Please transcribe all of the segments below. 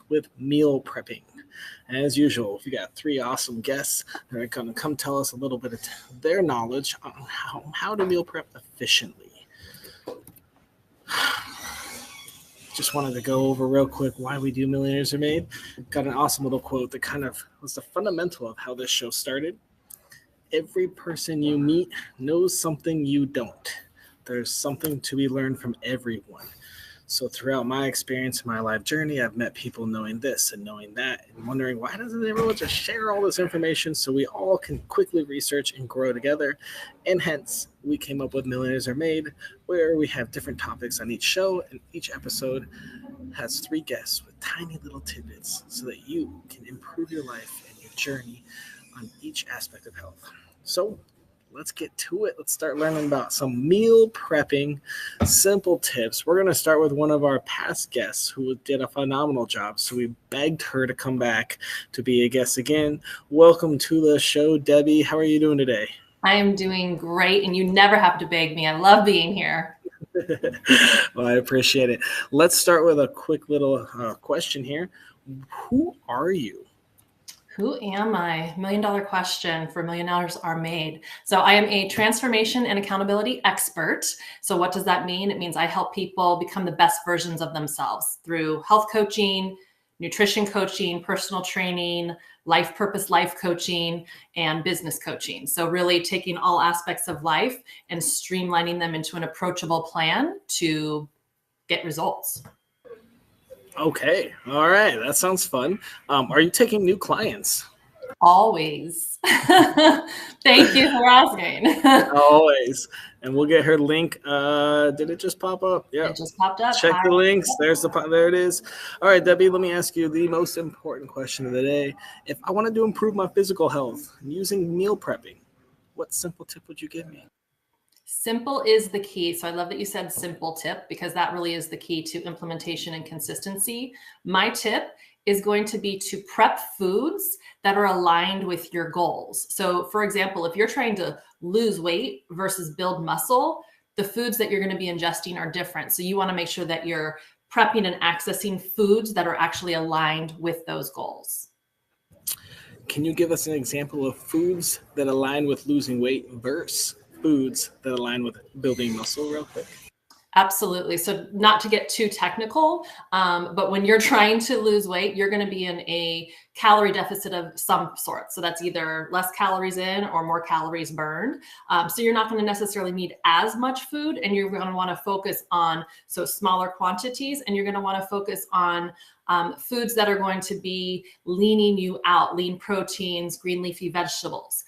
with meal prepping. And as usual, we got three awesome guests that are going to come tell us a little bit of their knowledge on how to meal prep efficiently. Just wanted to go over real quick why we do Millionaires Are Made. Got an awesome little quote that kind of was the fundamental of how this show started. Every person you meet knows something you don't. There's something to be learned from everyone. So throughout my experience, my life journey, I've met people knowing this and knowing that and wondering, why doesn't everyone just share all this information so we all can quickly research and grow together? And hence, we came up with Millionaires Are Made, where we have different topics on each show, and each episode has three guests with tiny little tidbits so that you can improve your life and your journey on each aspect of health. So let's get to it. Let's start learning about some meal prepping, simple tips. We're going to start with one of our past guests who did a phenomenal job. So we begged her to come back to be a guest again. Welcome to the show, Debbie. How are you doing today? I am doing great, and you never have to beg me. I love being here. Well, I appreciate it. Let's start with a quick little question here. Who are you? Who am I? $1 million question for Millionaires Are Made. So I am a transformation and accountability expert. So what does that mean? It means I help people become the best versions of themselves through health coaching, nutrition coaching, personal training, life purpose life coaching, and business coaching. So really taking all aspects of life and streamlining them into an approachable plan to get results. Okay. All right. That sounds fun. Are you taking new clients? Always. Thank you for asking. Always. And we'll get her link. Did it just pop up? Yeah. It just popped up. Check the links. There it is. All right, Debbie, let me ask you the most important question of the day. If I wanted to improve my physical health using meal prepping, what simple tip would you give me? Simple is the key. So I love that you said simple tip, because that really is the key to implementation and consistency. My tip is going to be to prep foods that are aligned with your goals. So for example, if you're trying to lose weight versus build muscle, the foods that you're going to be ingesting are different. So you want to make sure that you're prepping and accessing foods that are actually aligned with those goals. Can you give us an example of foods that align with losing weight versus foods that align with building muscle real quick? Absolutely. So not to get too technical, but when you're trying to lose weight, you're going to be in a calorie deficit of some sort. So that's either less calories in or more calories burned. So you're not going to necessarily need as much food, and you're going to want to focus on smaller quantities, and you're going to want to focus on foods that are going to be leaning you out, lean proteins, green leafy vegetables.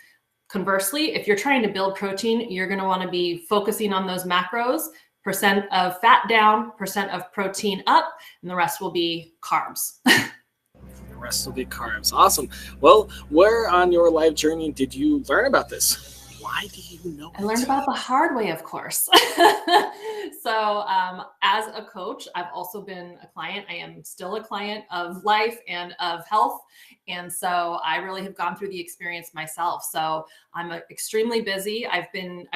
Conversely, if you're trying to build protein, you're going to want to be focusing on those macros, percent of fat down, percent of protein up, and the rest will be carbs. The rest will be carbs. Awesome. Well, where on your life journey did you learn about this? Why do you know I learned about the hard way, of course. So as a coach, I've also been a client. I am still a client of life and of health. And so I really have gone through the experience myself. So I'm extremely busy. I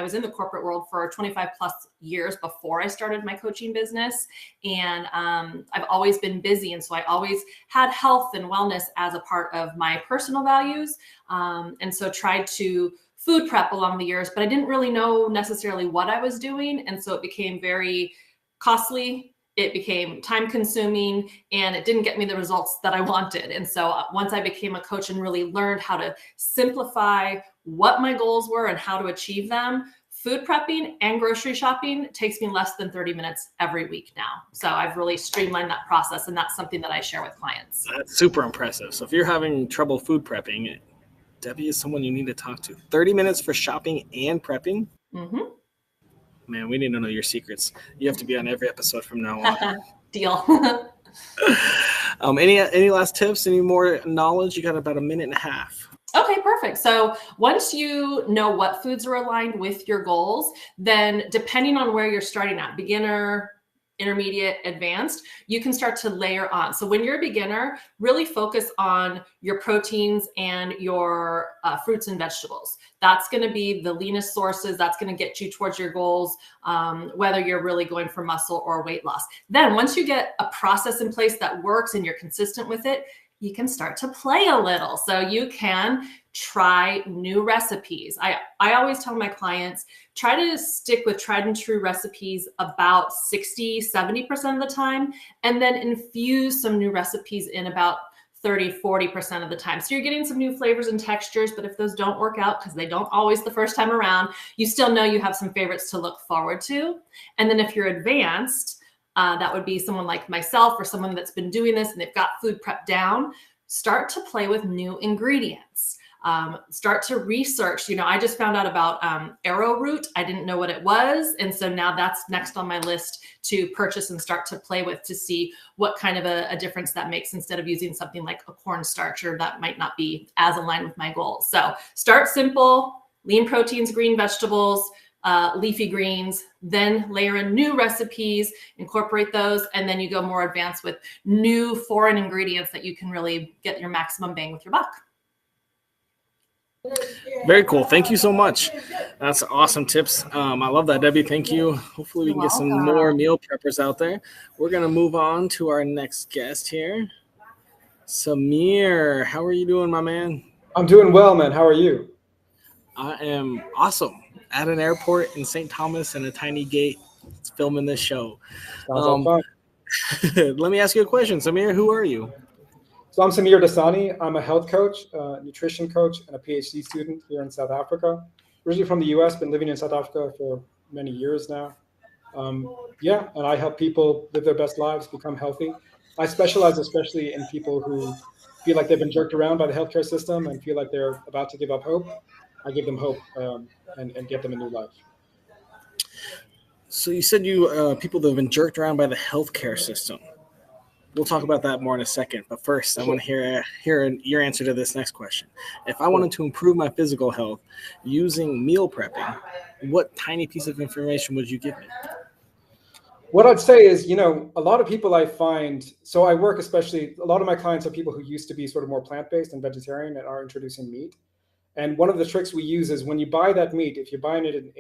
was in the corporate world for 25 plus years before I started my coaching business. And I've always been busy. And so I always had health and wellness as a part of my personal values. And so tried to food prep along the years, but I didn't really know necessarily what I was doing. And so it became very costly. It became time consuming, and it didn't get me the results that I wanted. And so once I became a coach and really learned how to simplify what my goals were and how to achieve them, food prepping and grocery shopping takes me less than 30 minutes every week now. So I've really streamlined that process, and that's something that I share with clients. That's super impressive. So if you're having trouble food prepping, Debbie is someone you need to talk to. 30 minutes for shopping and prepping? Mm-hmm. Man, we need to know your secrets. You have to be on every episode from now on. Deal. Any last tips? Any more knowledge? You got about a minute and a half. Okay, perfect. So once you know what foods are aligned with your goals, then depending on where you're starting at, beginner, intermediate, advanced, you can start to layer on. So when you're a beginner, really focus on your proteins and your fruits and vegetables. That's going to be the leanest sources. That's going to get you towards your goals, whether you're really going for muscle or weight loss. Then once you get a process in place that works and you're consistent with it, you can start to play a little. So you can try new recipes. I always tell my clients, try to stick with tried and true recipes about 60-70% of the time, and then infuse some new recipes in about 30-40% of the time. So you're getting some new flavors and textures, but if those don't work out, because they don't always the first time around, you still know you have some favorites to look forward to. And then if you're advanced, that would be someone like myself or someone that's been doing this and they've got food prep down. Start to play with new ingredients. Start to research. I just found out about arrowroot. I didn't know what it was. And so now that's next on my list to purchase and start to play with to see what kind of a difference that makes instead of using something like a cornstarch or that might not be as aligned with my goals. So start simple, lean proteins, green vegetables, leafy greens, then layer in new recipes, incorporate those, and then you go more advanced with new foreign ingredients that you can really get your maximum bang with your buck. Very cool. Thank you so much. That's awesome tips. I love that, Debbie. Thank you. Hopefully we can get some more meal preppers out there. We're going to move on to our next guest here. Samir, how are you doing, my man? I'm doing well, man. How are you? I am awesome. At an airport in St. Thomas in a tiny gate filming this show. Sounds like fun. Let me ask you a question. Samir, who are you? So I'm Samir Dasani. I'm a health coach, nutrition coach, and a PhD student here in South Africa. Originally from the US, been living in South Africa for many years now. And I help people live their best lives, become healthy. I specialize especially in people who feel like they've been jerked around by the healthcare system and feel like they're about to give up hope. I give them hope and get them a new life. So you said people that have been jerked around by the healthcare system. We'll talk about that more in a second. But first, I want to hear your answer to this next question. If I wanted to improve my physical health using meal prepping, what tiny piece of information would you give me? What I'd say is, a lot of people I find, so I work especially, a lot of my clients are people who used to be sort of more plant-based and vegetarian and are introducing meat. And one of the tricks we use is when you buy that meat, if you're buying it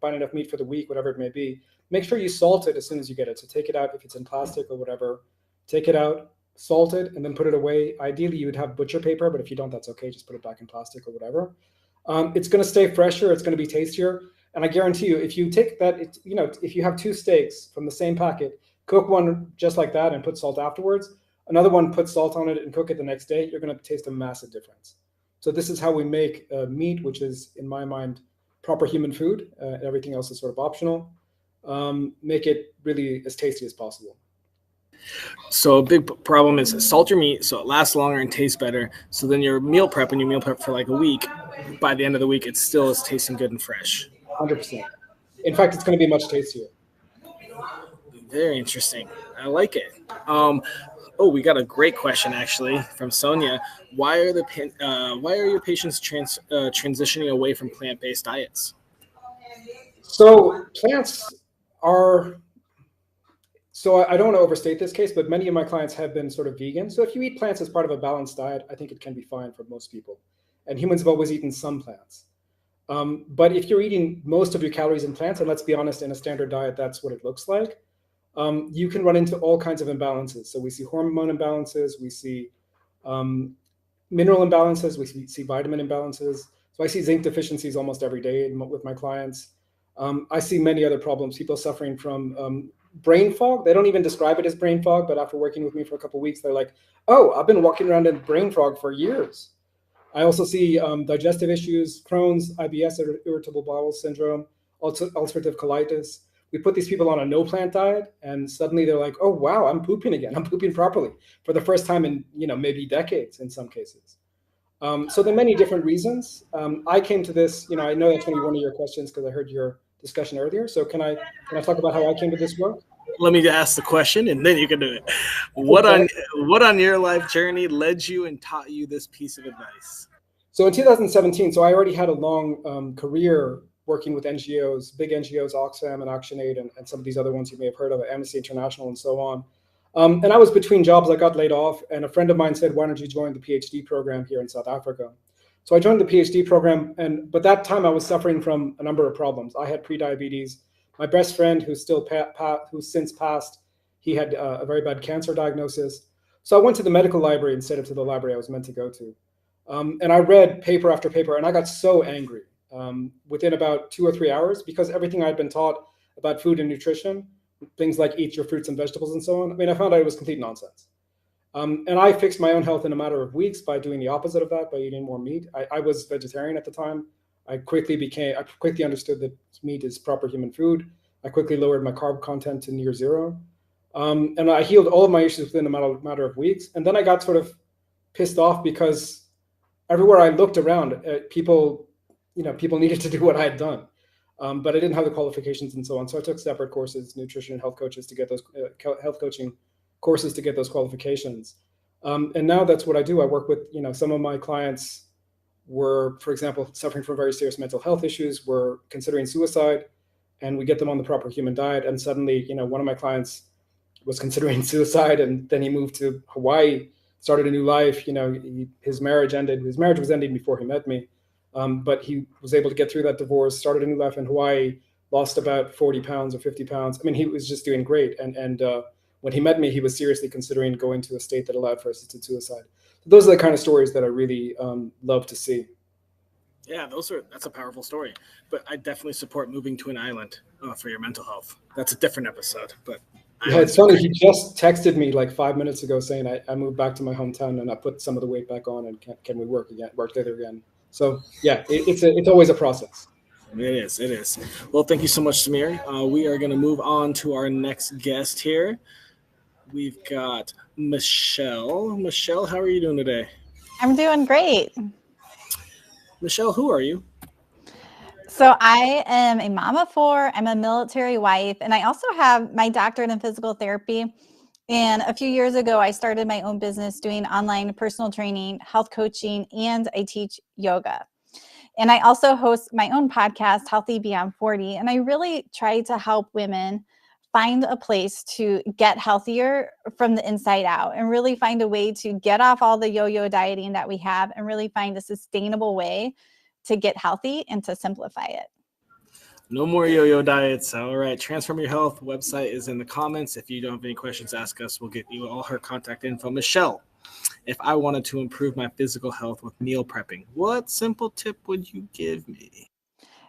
buying enough meat for the week, whatever it may be, make sure you salt it as soon as you get it. So take it out if it's in plastic or whatever. Take it out, salt it, and then put it away. Ideally, you would have butcher paper, but if you don't, that's okay. Just put it back in plastic or whatever. It's going to stay fresher. It's going to be tastier. And I guarantee you, if you take that, if you have 2 steaks from the same packet, cook one just like that and put salt afterwards. Another one, put salt on it and cook it the next day. You're going to taste a massive difference. So this is how we make meat, which is, in my mind, proper human food. Everything else is sort of optional. Make it really as tasty as possible. So a big problem is salt your meat so it lasts longer and tastes better. So then your meal prep, when you meal prep for like a week, by the end of the week, it still is tasting good and fresh. 100%. In fact, it's going to be much tastier. Very interesting. I like it. We got a great question actually from Sonia. Why are your patients transitioning away from plant-based diets? So plants are. So I don't want to overstate this case, but many of my clients have been sort of vegan. So if you eat plants as part of a balanced diet, I think it can be fine for most people. And humans have always eaten some plants. But if you're eating most of your calories in plants, and let's be honest, in a standard diet, that's what it looks like, you can run into all kinds of imbalances. So we see hormone imbalances, we see mineral imbalances, we see vitamin imbalances. So I see zinc deficiencies almost every day with my clients. I see many other problems, people suffering from brain fog. They don't even describe it as brain fog, but after working with me for a couple of weeks, they're like, oh, I've been walking around in brain fog for years. I also see digestive issues, Crohn's, IBS, irritable bowel syndrome, ulcerative colitis. We put these people on a no plant diet and suddenly they're like, oh, wow, I'm pooping again. I'm pooping properly for the first time in, maybe decades in some cases. So there are many different reasons. I came to this, I know that's going to be one of your questions because I heard your discussion earlier. So can I talk about how I came to this work? Let me ask the question and then you can do it. What on your life journey led you and taught you this piece of advice? So in 2017, so I already had a long career working with NGOs, big NGOs, Oxfam and ActionAid, and some of these other ones you may have heard of, Amnesty International and so on. And I was between jobs. I got laid off, and a friend of mine said, why don't you join the PhD program here in South Africa? So I joined the PhD program, but that time I was suffering from a number of problems. I had prediabetes. My best friend, who's since passed, he had a very bad cancer diagnosis. So I went to the medical library instead of to the library I was meant to go to. And I read paper after paper, and I got so angry within about 2 or 3 hours, because everything I'd been taught about food and nutrition, things like eat your fruits and vegetables and so on, I mean, I found out it was complete nonsense. And I fixed my own health in a matter of weeks by doing the opposite of that, by eating more meat. I was vegetarian at the time. I quickly understood that meat is proper human food. I quickly lowered my carb content to near zero. And I healed all of my issues within a matter of weeks. And then I got sort of pissed off because everywhere I looked around, people needed to do what I had done. But I didn't have the qualifications and so on. So I took separate courses, nutrition and health coaches to get those health coaching courses to get those qualifications. And now that's what I do. I work with, some of my clients were, for example, suffering from very serious mental health issues, were considering suicide, and we get them on the proper human diet. And suddenly, one of my clients was considering suicide, and then he moved to Hawaii, started a new life. His marriage ended. His marriage was ending before he met me. But he was able to get through that divorce, started a new life in Hawaii, lost about 40 pounds or 50 pounds. I mean, he was just doing great. And when he met me, he was seriously considering going to a state that allowed for assisted suicide. Those are the kind of stories that I really love to see. Yeah, that's a powerful story. But I definitely support moving to an island for your mental health. That's a different episode. But yeah, it's funny. He just texted me like 5 minutes ago saying I moved back to my hometown and I put some of the weight back on, and can we work together again? So yeah, it's always a process. It is. Well, thank you so much, Samir. We are going to move on to our next guest here. We've got Michelle. Michelle, how are you doing today? I'm doing great. Michelle, who are you? So I am a mom of 4. I'm a military wife, and I also have my doctorate in physical therapy. And a few years ago, I started my own business doing online personal training, health coaching, and I teach yoga. And I also host my own podcast, Healthy Beyond 40. And I really try to help women find a place to get healthier from the inside out, and really find a way to get off all the yo-yo dieting that we have, and really find a sustainable way to get healthy and to simplify it. No more yo-yo diets. All right. Transform Your Health website is in the comments. If you don't have any questions, ask us. We'll get you all her contact info. Michelle, if I wanted to improve my physical health with meal prepping, what simple tip would you give me?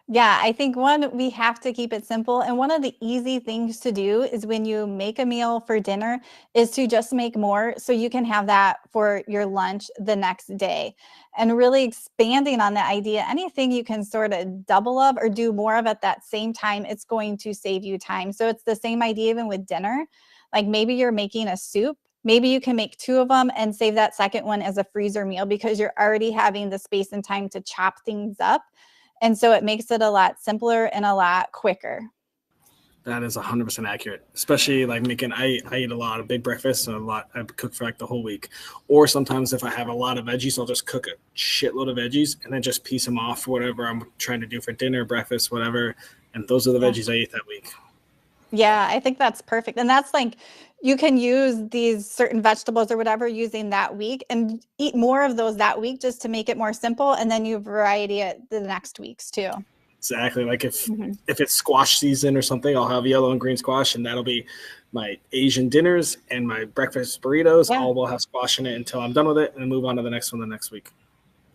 Yeah, I think one, we have to keep it simple. And one of the easy things to do is when you make a meal for dinner is to just make more so you can have that for your lunch the next day. And really expanding on that idea, anything you can sort of double up or do more of at that same time, it's going to save you time. So it's the same idea even with dinner. Like maybe you're making a soup. Maybe you can make 2 of them and save that second one as a freezer meal, because you're already having the space and time to chop things up. And so it makes it a lot simpler and a lot quicker. That is 100% accurate, especially like I eat a lot of big breakfasts and I cook for like the whole week. Or sometimes if I have a lot of veggies, I'll just cook a shitload of veggies and then just piece them off for whatever I'm trying to do for dinner, breakfast, whatever. And those are the veggies I eat that week. Yeah, I think that's perfect. And that's like, you can use these certain vegetables or whatever using that week and eat more of those that week just to make it more simple. And then you variety it the next weeks too. Exactly. Like if it's squash season or something, I'll have yellow and green squash, and that'll be my Asian dinners and my breakfast burritos. Yeah. All will have squash in it until I'm done with it, and move on to the next one the next week.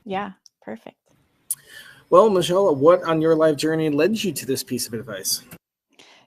Yeah, perfect. Well, Michelle, what on your life journey led you to this piece of advice?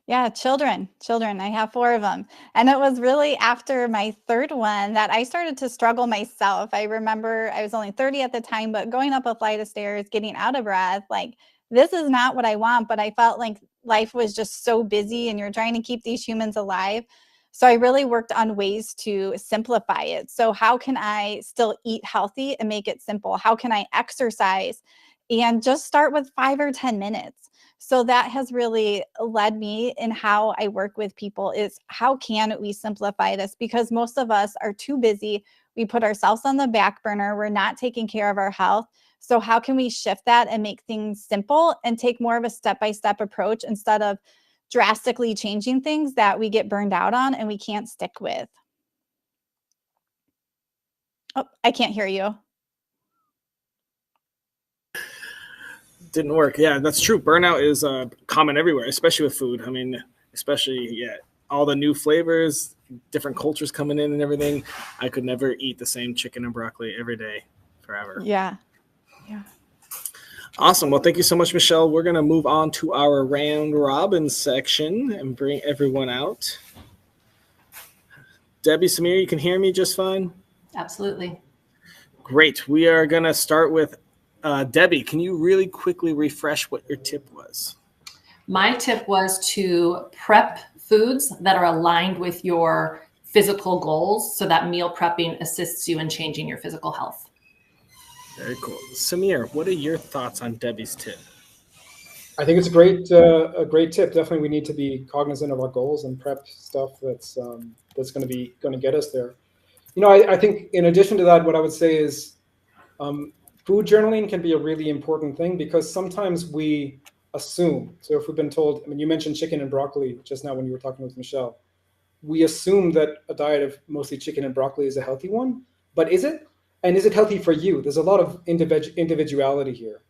Yeah, children. I have 4 of them. And it was really after my 3rd one that I started to struggle myself. I remember I was only 30 at the time, but going up a flight of stairs, getting out of breath, like, this is not what I want, but I felt like life was just so busy and you're trying to keep these humans alive. So I really worked on ways to simplify it. So how can I still eat healthy and make it simple? How can I exercise and just start with 5 or 10 minutes? So that has really led me in how I work with people, is how can we simplify this? Because most of us are too busy. We put ourselves on the back burner. We're not taking care of our health. So how can we shift that and make things simple and take more of a step-by-step approach instead of drastically changing things that we get burned out on and we can't stick with? Oh, I can't hear you. Didn't work. Yeah, that's true. Burnout is common everywhere, especially with food. I mean, especially all the new flavors, different cultures coming in and everything. I could never eat the same chicken and broccoli every day forever. Yeah. Awesome. Well, thank you so much, Michelle. We're going to move on to our round robin section and bring everyone out. Debbie, Samir, you can hear me just fine? Absolutely. Great. We are going to start with Debbie. Can you really quickly refresh what your tip was? My tip was to prep foods that are aligned with your physical goals so that meal prepping assists you in changing your physical health. Very cool. Samir, what are your thoughts on Debbie's tip? I think it's a great tip. Definitely, we need to be cognizant of our goals and prep stuff that's going to get us there. I think in addition to that, what I would say is food journaling can be a really important thing because sometimes we assume. So if we've been told, you mentioned chicken and broccoli just now when you were talking with Michelle, we assume that a diet of mostly chicken and broccoli is a healthy one, but is it? And is it healthy for you? There's a lot of individuality here.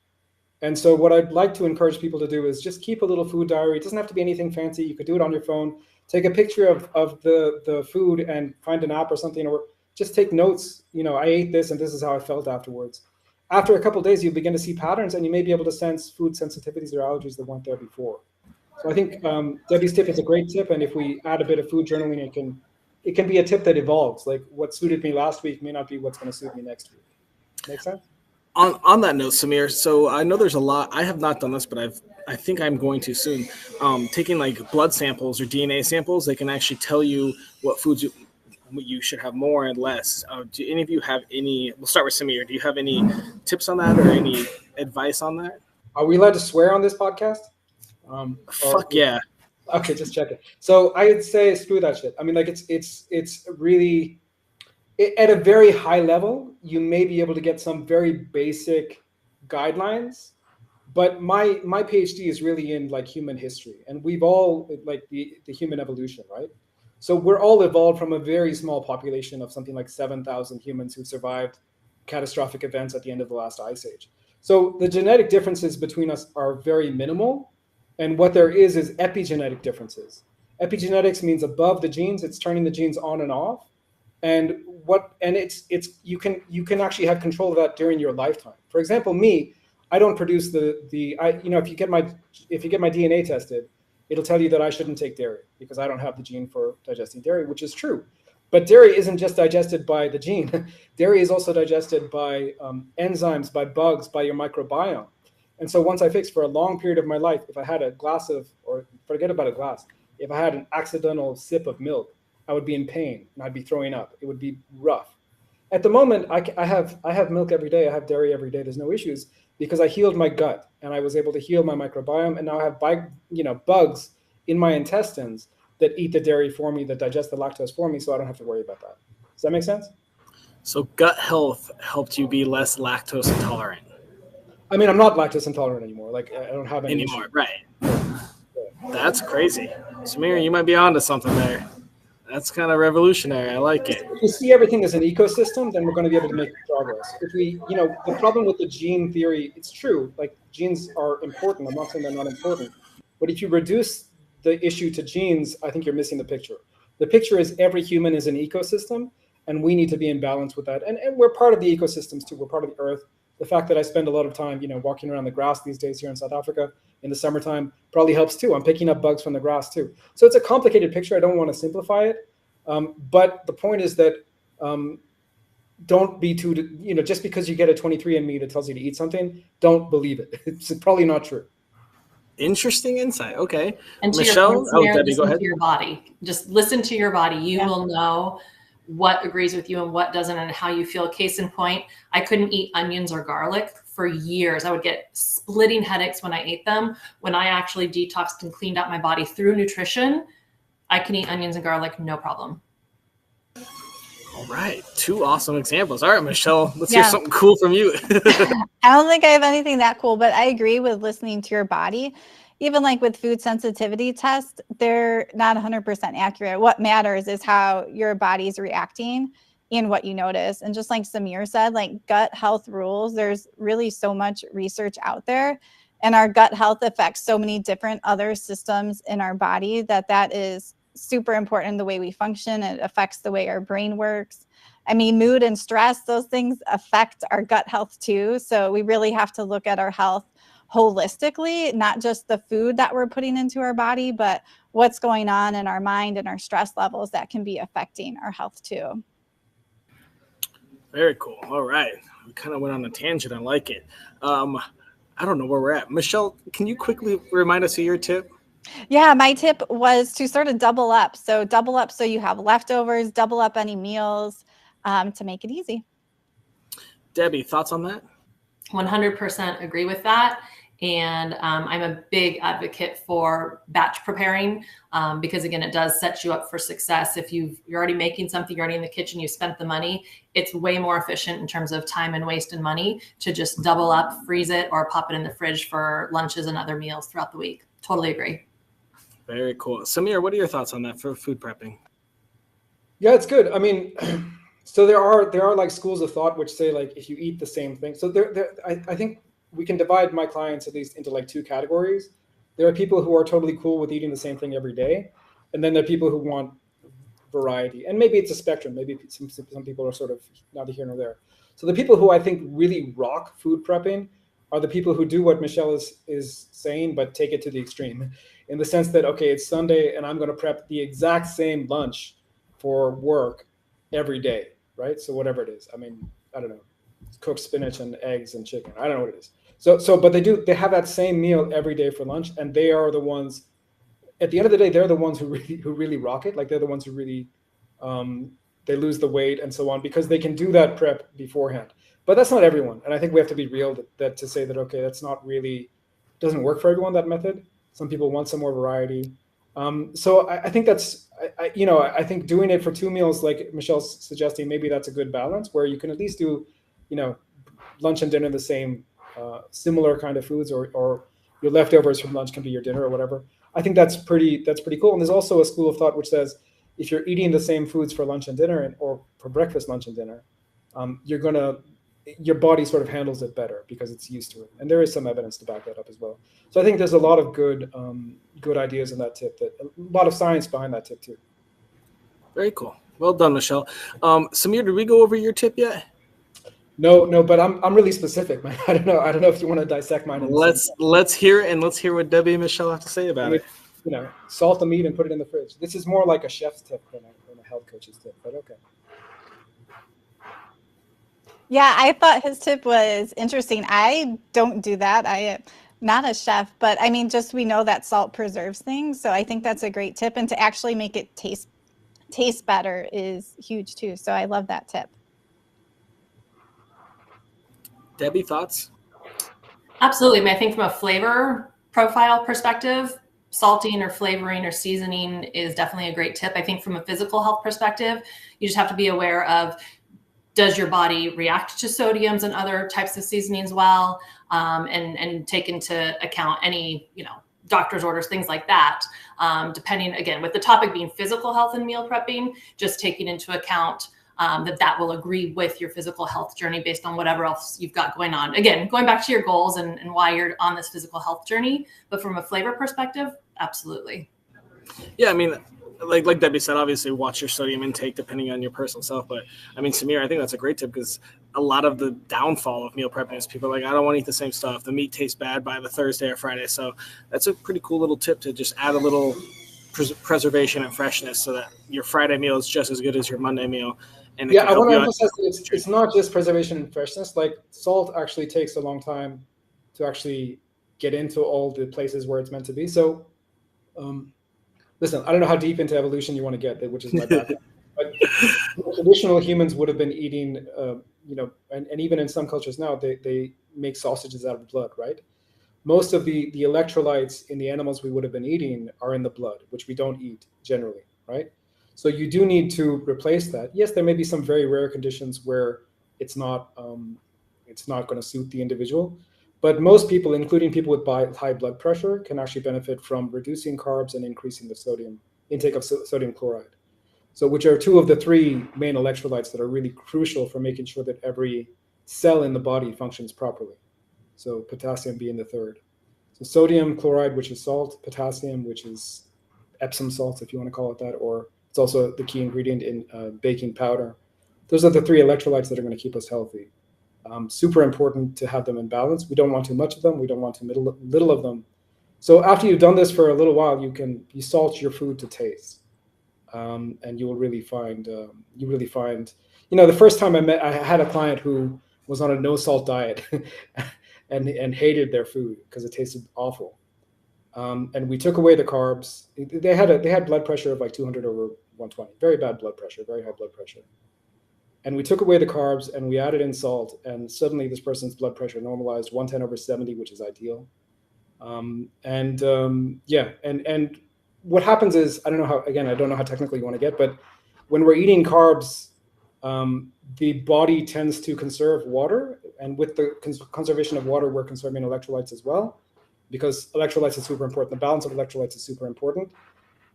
And so what I'd like to encourage people to do is just keep a little food diary. It doesn't have to be anything fancy. You could do it on your phone. Take a picture of the food and find an app or something, or just take notes. I ate this and this is how I felt afterwards. After a couple of days, you begin to see patterns and you may be able to sense food sensitivities or allergies that weren't there before. So I think Debbie's tip is a great tip. And if we add a bit of food journaling, it can be a tip that evolves. Like what suited me last week may not be what's going to suit me next week. Make sense? On that note, Samir, so I know there's a lot. I have not done this, but I think I'm going to soon. Taking like blood samples or DNA samples, they can actually tell you what foods you should have more and less. Do any of you have any? We'll start with Samir. Do you have any tips on that or any advice on that? Are we allowed to swear on this podcast? Fuck yeah. Okay, just check it. So I would say screw that shit. It's really at a very high level, you may be able to get some very basic guidelines, but my PhD is really in like human history, and we've all like the human evolution, right? So we're all evolved from a very small population of something like 7,000 humans who survived catastrophic events at the end of the last ice age. So the genetic differences between us are very minimal, and what there is epigenetic differences. Epigenetics means above the genes, it's turning the genes on and off. And it's you can actually have control of that during your lifetime. For example, me, I don't produce if you get my DNA tested, it'll tell you that I shouldn't take dairy because I don't have the gene for digesting dairy, which is true. But dairy isn't just digested by the gene. Dairy is also digested by enzymes, by bugs, by your microbiome. And so once I fixed for a long period of my life, if I had a glass of, or forget about a glass, if I had an accidental sip of milk, I would be in pain and I'd be throwing up. It would be rough. At the moment, I have milk every day. I have dairy every day. There's no issues because I healed my gut and I was able to heal my microbiome. And now I have bugs in my intestines that eat the dairy for me, that digest the lactose for me, so I don't have to worry about that. Does that make sense? So gut health helped you be less lactose intolerant. I'm not lactose intolerant anymore. Like I don't have any anymore. issue. Right. That's crazy. Samir, you might be onto something there. That's kind of revolutionary. I like it. If we see everything as an ecosystem, then we're going to be able to make progress. If we, the problem with the gene theory, it's true. Like genes are important. I'm not saying they're not important. But if you reduce the issue to genes, I think you're missing the picture. The picture is every human is an ecosystem, and we need to be in balance with that. And we're part of the ecosystems too. We're part of the earth. The fact that I spend a lot of time, walking around the grass these days here in South Africa in the summertime probably helps too. I'm picking up bugs from the grass too. So it's a complicated picture. I don't want to simplify it. But the point is that don't be too, just because you get a 23andMe that tells you to eat something, don't believe it. It's probably not true. Interesting insight. Okay. And to Michelle, Debbie, go ahead. to your body. Just listen to your body. You will know what agrees with you and what doesn't and how you feel. Case in point, I couldn't eat onions or garlic for years. I would get splitting headaches when I ate them. When I actually detoxed and cleaned out my body through nutrition, I can eat onions and garlic, no problem. All right, 2 awesome examples. All right, Michelle, let's hear Yeah. something cool from you. I don't think I have anything that cool, but I agree with listening to your body. Even like with food sensitivity tests, they're not 100% accurate. What matters is how your body's reacting and what you notice. And just like Samir said, like gut health rules, there's really so much research out there. And our gut health affects so many different other systems in our body that is super important in the way we function. It affects the way our brain works. I mean, mood and stress, those things affect our gut health too. So we really have to look at our health holistically, not just the food that we're putting into our body, but what's going on in our mind and our stress levels that can be affecting our health too. Very cool. All right. We kind of went on a tangent. I like it. I don't know where we're at. Michelle, can you quickly remind us of your tip? Yeah, my tip was to sort of double up. So double up so you have leftovers, double up any meals to make it easy. Debbie, thoughts on that? 100% agree with that. And I'm a big advocate for batch preparing because, again, it does set you up for success. If you're already making something, you're already in the kitchen, you spent the money, it's way more efficient in terms of time and waste and money to just double up, freeze it, or pop it in the fridge for lunches and other meals throughout the week. Totally agree. Very cool. Samir, what are your thoughts on that for food prepping? Yeah, it's good. I mean, so there are like schools of thought which say like if you eat the same thing. So I think we can divide my clients at least into like 2 categories. There are people who are totally cool with eating the same thing every day, and then there are people who want variety. And maybe it's a spectrum. Maybe some people are sort of neither here nor there. So the people who I think really rock food prepping are the people who do what Michelle is saying, but take it to the extreme, in the sense that, okay, it's Sunday and I'm going to prep the exact same lunch for work every day, right? So whatever it is, I mean, I don't know, cooked spinach and eggs and chicken. I don't know what it is. But they have that same meal every day for lunch, and they are the ones. At the end of the day, they're the ones who really rock it. Like they're the ones who really they lose the weight and so on because they can do that prep beforehand. But that's not everyone, and I think we have to be real that to say that okay, that's not really doesn't work for everyone, that method. Some people want some more variety. So I think that's I think doing it for 2 meals, like Michelle's suggesting, maybe that's a good balance where you can at least do lunch and dinner the same similar kind of foods, or your leftovers from lunch can be your dinner or whatever. I think that's pretty cool. And there's also a school of thought which says if you're eating the same foods for lunch and dinner or for breakfast, lunch and dinner, your body sort of handles it better because it's used to it. And there is some evidence to back that up as well. So I think there's a lot of good ideas in that tip, a lot of science behind that tip too. Very cool. Well done, Michelle. Samir, did we go over your tip yet? No, but I'm really specific, man. I don't know if you want to dissect mine. Let's hear it, and let's hear what Debbie and Michelle have to say about it. Salt the meat and put it in the fridge. This is more like a chef's tip than a health coach's tip, but okay. Yeah, I thought his tip was interesting. I don't do that. I am not a chef, but I mean, just we know that salt preserves things. So I think that's a great tip. And to actually make it taste better is huge too. So I love that tip. Debbie, thoughts? Absolutely. I mean, I think from a flavor profile perspective, salting or flavoring or seasoning is definitely a great tip. I think from a physical health perspective, you just have to be aware of, does your body react to sodiums and other types of seasonings well, and take into account any, doctor's orders, things like that. Depending, again, with the topic being physical health and meal prepping, just taking into account that will agree with your physical health journey based on whatever else you've got going on. Again, going back to your goals and why you're on this physical health journey, but from a flavor perspective, absolutely. Yeah, I mean, like Debbie said, obviously watch your sodium intake depending on your personal self. But I mean, Samir, I think that's a great tip because a lot of the downfall of meal prepping is people are like, I don't want to eat the same stuff. The meat tastes bad by the Thursday or Friday. So that's a pretty cool little tip to just add a little preservation and freshness so that your Friday meal is just as good as your Monday meal. And yeah, I want to emphasize that it's not just preservation and freshness. Like salt actually takes a long time to actually get into all the places where it's meant to be. So, listen, I don't know how deep into evolution you want to get, which is my background. But traditional humans would have been eating, and even in some cultures now, they make sausages out of blood, right? Most of the electrolytes in the animals we would have been eating are in the blood, which we don't eat generally, right? So you do need to replace that. Yes, there may be some very rare conditions where it's not going to suit the individual, but most people, including people with high blood pressure, can actually benefit from reducing carbs and increasing the sodium intake of sodium chloride. So which are two of the three main electrolytes that are really crucial for making sure that every cell in the body functions properly. So potassium being the third. So sodium chloride, which is salt, potassium, which is Epsom salts, if you want to call it that, or it's also the key ingredient in baking powder. Those are the three electrolytes that are going to keep us healthy. Super important to have them in balance. We don't want too much of them. We don't want too little of them. So after you've done this for a little while, you salt your food to taste. And you will really find, the first time I had a client who was on a no salt diet and hated their food because it tasted awful. And we took away the carbs. They had blood pressure of like 200 over 120, very bad blood pressure, very high blood pressure. And we took away the carbs and we added in salt, and suddenly this person's blood pressure normalized 110 over 70, which is ideal. And what happens is, I don't know how technical you want to get, but when we're eating carbs, the body tends to conserve water, and with the conservation of water, we're conserving electrolytes as well, because electrolytes is super important. The balance of electrolytes is super important,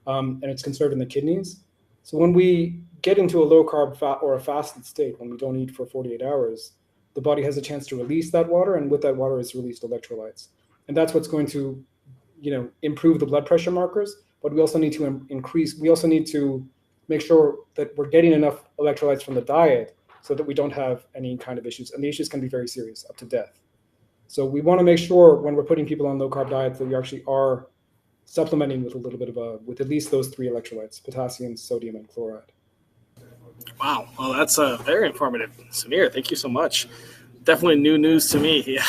and it's conserved in the kidneys. So when we get into a low carb fat or a fasted state, when we don't eat for 48 hours, the body has a chance to release that water, and with that water is released electrolytes. And that's what's going to, improve the blood pressure markers. But we also need to make sure that we're getting enough electrolytes from the diet so that we don't have any kind of issues. And the issues can be very serious, up to death. So we want to make sure when we're putting people on low carb diets that we actually are supplementing with a little bit with at least those three electrolytes: potassium, sodium, and chloride. Wow. Well, that's very informative. Samir, thank you so much. Definitely new news to me. Yeah.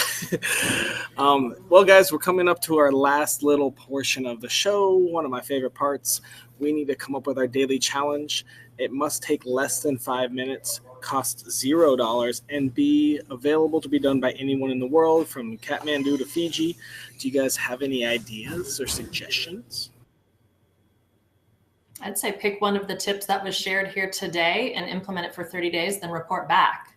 Well, guys, we're coming up to our last little portion of the show. One of my favorite parts. We need to come up with our daily challenge. It must take less than 5 minutes, cost $0, and be available to be done by anyone in the world, from Kathmandu to Fiji. Do you guys have any ideas or suggestions? I'd say pick one of the tips that was shared here today and implement it for 30 days, then report back.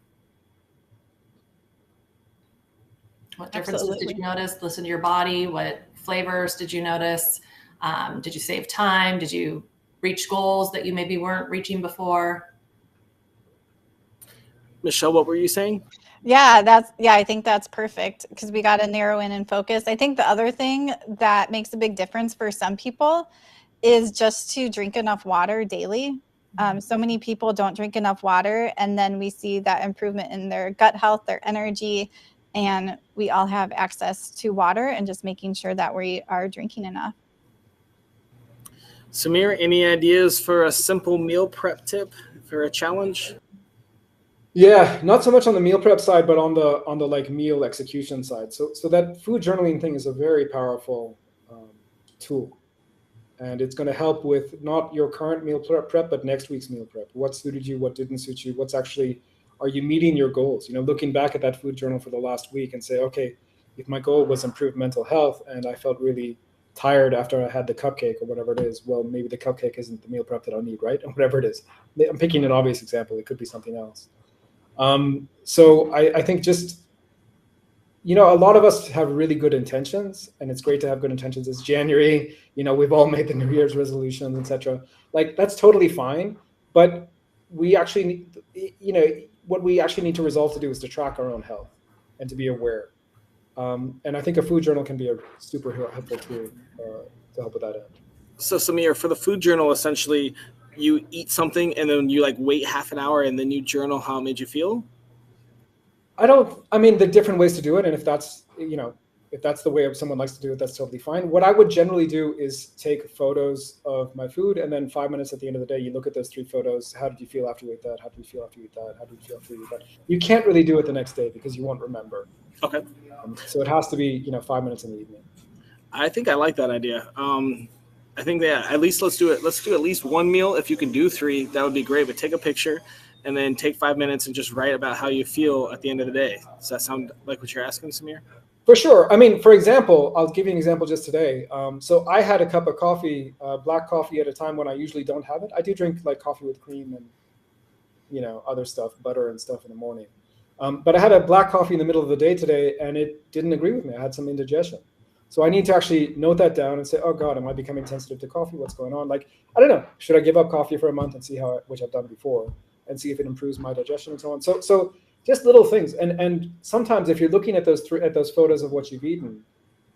What differences did you notice? Listen to your body. What flavors did you notice? Did you save time? Did you reach goals that you maybe weren't reaching before? Michelle, what were you saying? Yeah, I think that's perfect, because we got to narrow in and focus. I think the other thing that makes a big difference for some people is just to drink enough water daily. So many people don't drink enough water, and then we see that improvement in their gut health, their energy, and we all have access to water, and just making sure that we are drinking enough. Samir, any ideas for a simple meal prep tip for a challenge? Yeah, not so much on the meal prep side, but on the like meal execution side. So that food journaling thing is a very powerful tool, and it's going to help with not your current meal prep, but next week's meal prep. What suited you? What didn't suit you? Are you meeting your goals? Looking back at that food journal for the last week and say, okay, if my goal was improved mental health and I felt really tired after I had the cupcake or whatever it is, well, maybe the cupcake isn't the meal prep that I'll need, right? Or whatever it is. I'm picking an obvious example. It could be something else. So I think just, a lot of us have really good intentions, and it's great to have good intentions. It's January, we've all made the New Year's resolutions, etc. Like, that's totally fine. But we actually need, what we actually need to resolve to do is to track our own health and to be aware. And I think a food journal can be a super helpful tool to help with that end. So Samir, for the food journal, essentially, you eat something and then you wait half an hour and then you journal how it made you feel? The different ways to do it. And if that's the way someone likes to do it, that's totally fine. What I would generally do is take photos of my food, and then 5 minutes at the end of the day, you look at those 3 photos. How did you feel after you ate that? How did you feel after you ate that? How did you feel after you ate that? You can't really do it the next day because you won't remember. Okay. So it has to be, 5 minutes in the evening. I think I like that idea. I think that at least let's do at least one meal. If you can do 3, that would be great. But take a picture and then take 5 minutes and just write about how you feel at the end of the day. Does that sound like what you're asking, Samir? For sure. I mean, for example, I'll give you an example just today. So I had a cup of coffee, black coffee, at a time when I usually don't have it. I do drink like coffee with cream and, you know, other stuff, butter and stuff in the morning. But I had a black coffee in the middle of the day today, and it didn't agree with me. I had some indigestion. So I need to actually note that down and say, oh God, am I becoming sensitive to coffee? What's going on? Like, I don't know. Should I give up coffee for a month and see which I've done before, and see if it improves my digestion and so on. So just little things. And sometimes if you're looking at those photos of what you've eaten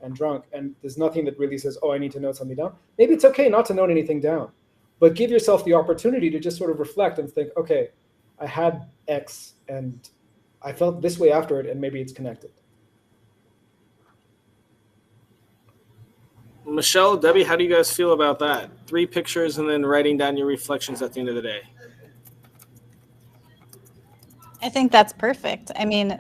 and drunk, and there's nothing that really says, oh, I need to note something down, maybe it's okay not to note anything down, but give yourself the opportunity to just sort of reflect and think, okay, I had X and I felt this way after it, and maybe it's connected. Michelle, Debbie, how do you guys feel about that? 3 pictures and then writing down your reflections at the end of the day. I think that's perfect. I mean,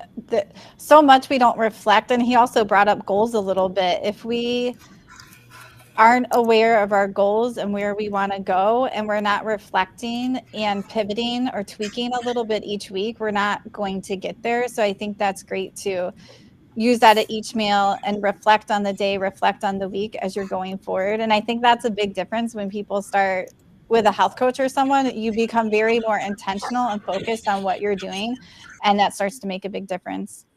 so much we don't reflect. And he also brought up goals a little bit. If we aren't aware of our goals and where we want to go, and we're not reflecting and pivoting or tweaking a little bit each week, we're not going to get there. So I think that's great to use that at each meal and reflect on the day, reflect on the week as you're going forward. And I think that's a big difference when people start with a health coach or someone. You become very more intentional and focused on what you're doing, and that starts to make a big difference.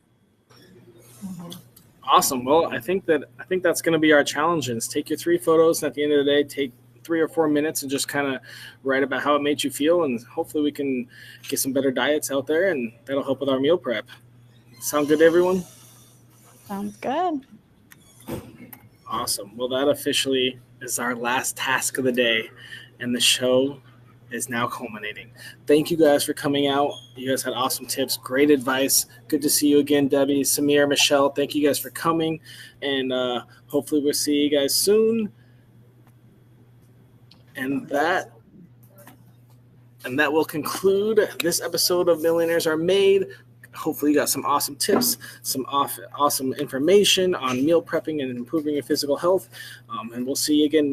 Awesome. Well, I think that's going to be our challenge. Is take your 3 photos, and at the end of the day, take 3 or 4 minutes and just kind of write about how it made you feel, and hopefully we can get some better diets out there, and that'll help with our meal prep. Sound good to everyone? Sounds good. Awesome. Well, that officially is our last task of the day, and the show is now culminating. Thank you guys for coming out. You guys had awesome tips, great advice. Good to see you again, Debbie, Samir, Michelle. Thank you guys for coming, and hopefully we'll see you guys soon. And that will conclude this episode of Millionaires Are Made. Hopefully you got some awesome tips, some awesome information on meal prepping and improving your physical health. And we'll see you again